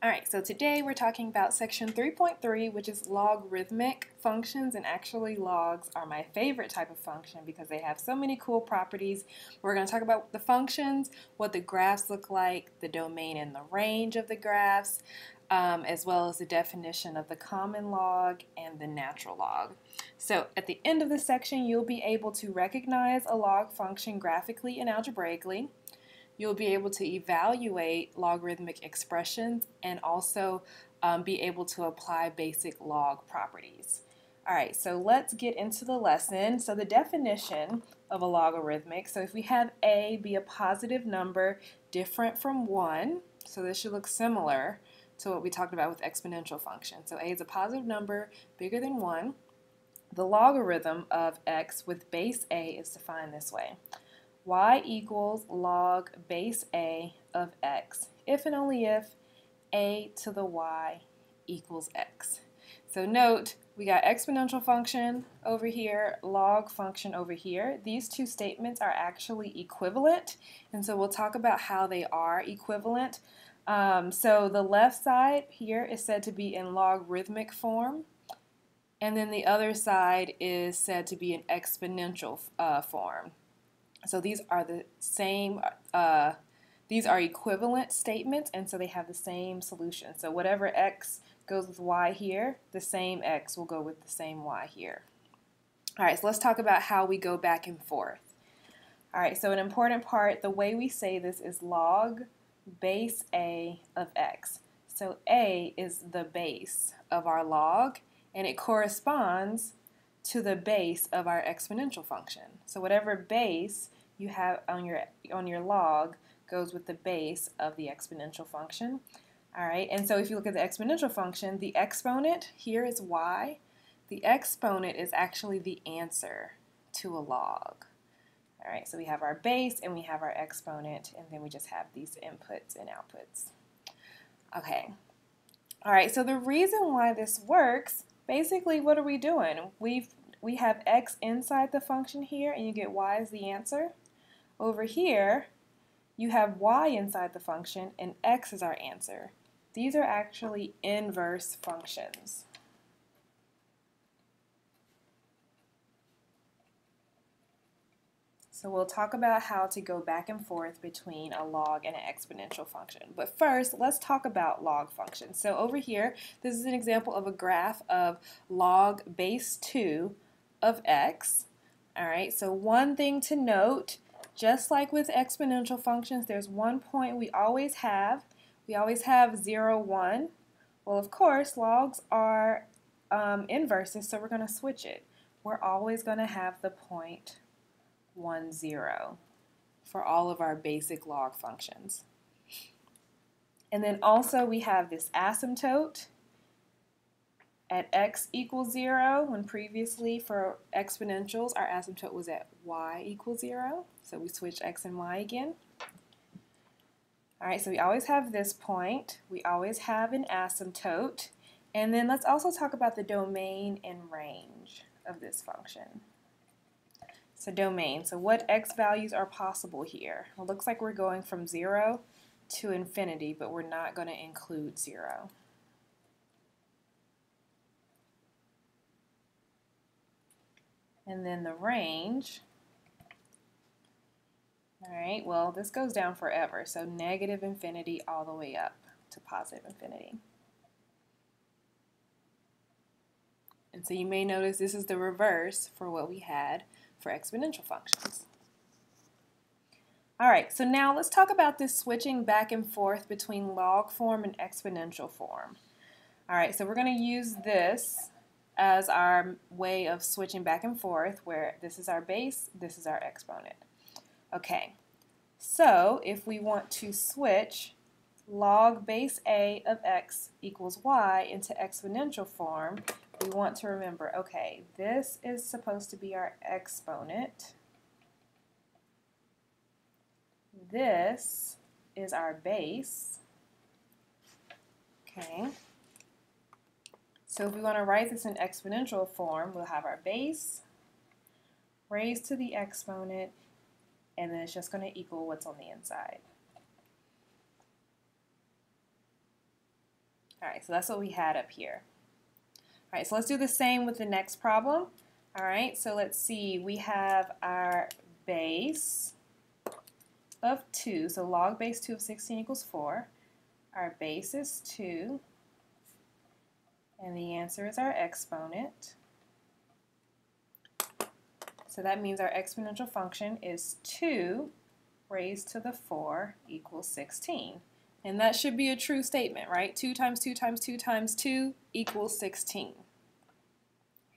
Alright, so today we're talking about section 3.3, which is logarithmic functions, and actually logs are my favorite type of function because they have so many cool properties. We're going to talk about the functions, what the graphs look like, the domain and the range of the graphs, as well as the definition of the common log and the natural log. So at the end of the section, you'll be able to recognize a log function graphically and algebraically. You'll be able to evaluate logarithmic expressions and also be able to apply basic log properties. Alright, so let's get into the lesson. So the definition of a logarithmic, so if we have a be a positive number different from 1, so this should look similar to what we talked about with exponential functions. So a is a positive number bigger than 1. The logarithm of x with base a is defined this way. Y equals log base a of x, if and only if a to the y equals x. So note, we got exponential function over here, log function over here. These two statements are actually equivalent, and so we'll talk about how they are equivalent. So the left side here is said to be in logarithmic form, and then the other side is said to be in exponential form. So these are the same, these are equivalent statements, and so they have the same solution. So whatever x goes with y here, the same x will go with the same y here. Alright, so let's talk about how we go back and forth. Alright, so an important part, the way we say this is log base a of x. So a is the base of our log, and it corresponds to the base of our exponential function. So whatever base you have on your log goes with the base of the exponential function. Alright, and so if you look at the exponential function, the exponent here is y. The exponent is actually the answer to a log. Alright, so we have our base and we have our exponent, and then we just have these inputs and outputs. Okay, alright, so the reason why this works, basically what are we doing? We have x inside the function here, and you get y as the answer. Over here, you have y inside the function, and x is our answer. These are actually inverse functions. So we'll talk about how to go back and forth between a log and an exponential function. But first, let's talk about log functions. So over here, this is an example of a graph of log base 2 of x. Alright, so one thing to note, just like with exponential functions, there's one point we always have. We always have 0, 1. Well, of course, logs are inverses, so we're going to switch it. We're always going to have the point 1, 0 for all of our basic log functions. And then also we have this asymptote at x equals 0, when previously for exponentials our asymptote was at y equals 0. So we switch x and y again. Alright, so we always have this point. We always have an asymptote. And then let's also talk about the domain and range of this function. So domain, so what x values are possible here? Well, it looks like we're going from 0 to infinity, but we're not going to include 0. And then the range, alright, well this goes down forever, so negative infinity all the way up to positive infinity. And so you may notice this is the reverse for what we had for exponential functions. Alright, so now let's talk about this switching back and forth between log form and exponential form. Alright, so we're going to use this as our way of switching back and forth, where this is our base, this is our exponent. Okay, so if we want to switch log base a of x equals y into exponential form, we want to remember, okay, this is supposed to be our exponent. This is our base. Okay. So if we want to write this in exponential form, we'll have our base raised to the exponent, and then it's just going to equal what's on the inside. All right, so that's what we had up here. All right, so let's do the same with the next problem. All right, so let's see. We have our base of 2. So log base 2 of 16 equals 4. Our base is 2. And the answer is our exponent. So that means our exponential function is 2 raised to the 4 equals 16. And that should be a true statement, right? 2 times 2 times 2 times 2 equals 16.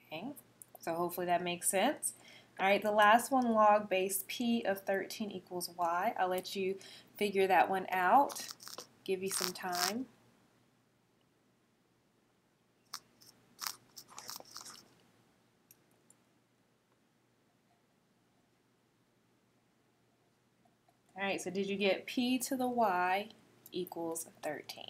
Okay, so hopefully that makes sense. All right, the last one, log base p of 13 equals y. I'll let you figure that one out, give you some time. All right, so did you get p to the y equals 13?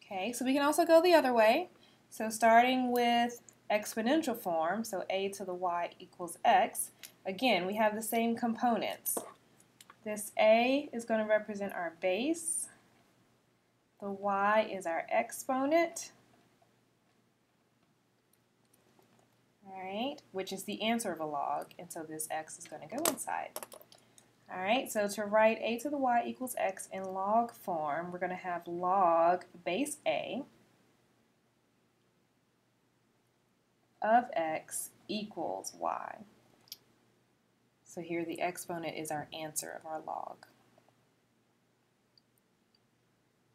Okay, so we can also go the other way. So starting with exponential form, so a to the y equals x, again, we have the same components. This a is going to represent our base. The y is our exponent. All right, which is the answer of a log, and so this x is going to go inside. All right, so to write a to the y equals x in log form, we're going to have log base a of x equals y. So here the exponent is our answer of our log.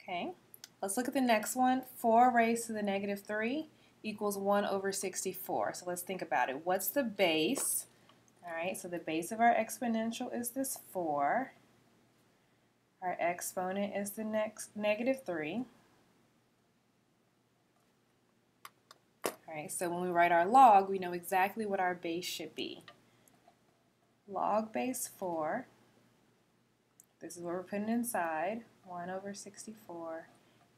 Okay, let's look at the next one. 4 raised to the negative 3 equals 1 over 64. So let's think about it. What's the base? All right, so the base of our exponential is this 4. Our exponent is the next negative 3. All right, so when we write our log, we know exactly what our base should be. Log base 4, this is what we're putting inside, 1 over 64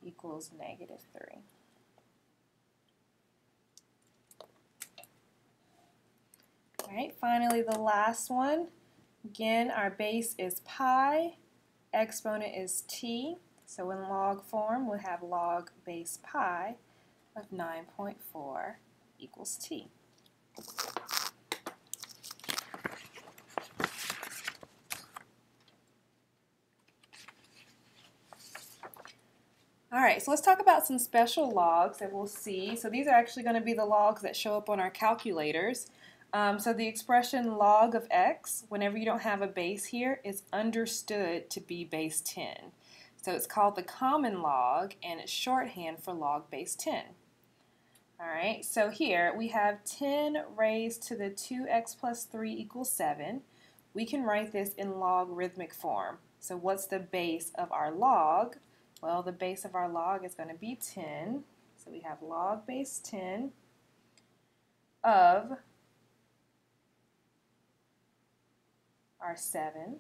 equals negative 3. All right, finally the last one. Again, our base is pi, exponent is t, so in log form we'll have log base pi of 9.4 equals t. All right, so let's talk about some special logs that we'll see. So these are actually going to be the logs that show up on our calculators. So the expression log of x, whenever you don't have a base here, is understood to be base 10. So it's called the common log, and it's shorthand for log base 10. All right, so here we have 10 raised to the 2x plus 3 equals 7. We can write this in logarithmic form. So what's the base of our log? Well, the base of our log is going to be 10. So we have log base 10 of our 7.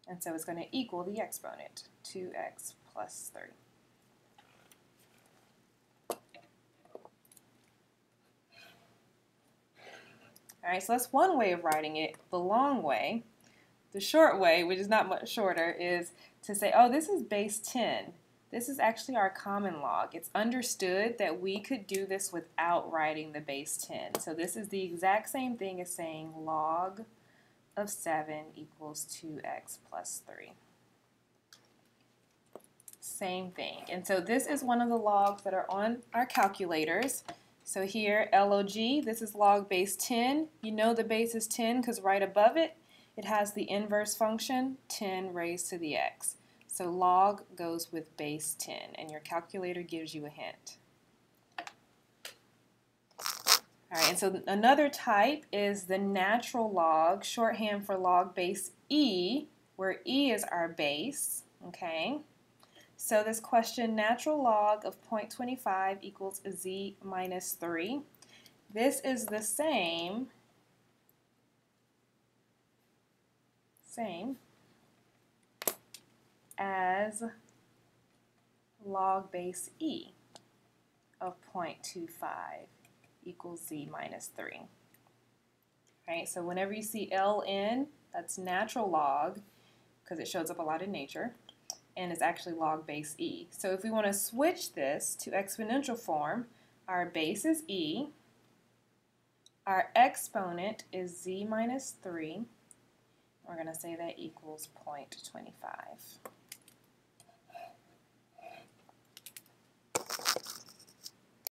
And so it's going to equal the exponent, 2x plus 3. All right, so that's one way of writing it. The long way, the short way, which is not much shorter, is to say, oh, this is base 10. This is actually our common log. It's understood that we could do this without writing the base 10. So this is the exact same thing as saying log of 7 equals 2x plus 3. Same thing. And so this is one of the logs that are on our calculators. So here, log, this is log base 10. You know the base is 10 because right above it, it has the inverse function, 10 raised to the x. So log goes with base 10, and your calculator gives you a hint. All right, and so another type is the natural log, shorthand for log base e, where e is our base, okay? So this question, natural log of 0.25 equals z minus 3. This is the same as log base e of 0.25 equals z minus 3. All right, so whenever you see ln, That's natural log, because it shows up a lot in nature, and it's actually log base e. So if we want to switch this to exponential form, our base is e, our exponent is z minus 3. We're going to say that equals 0.25.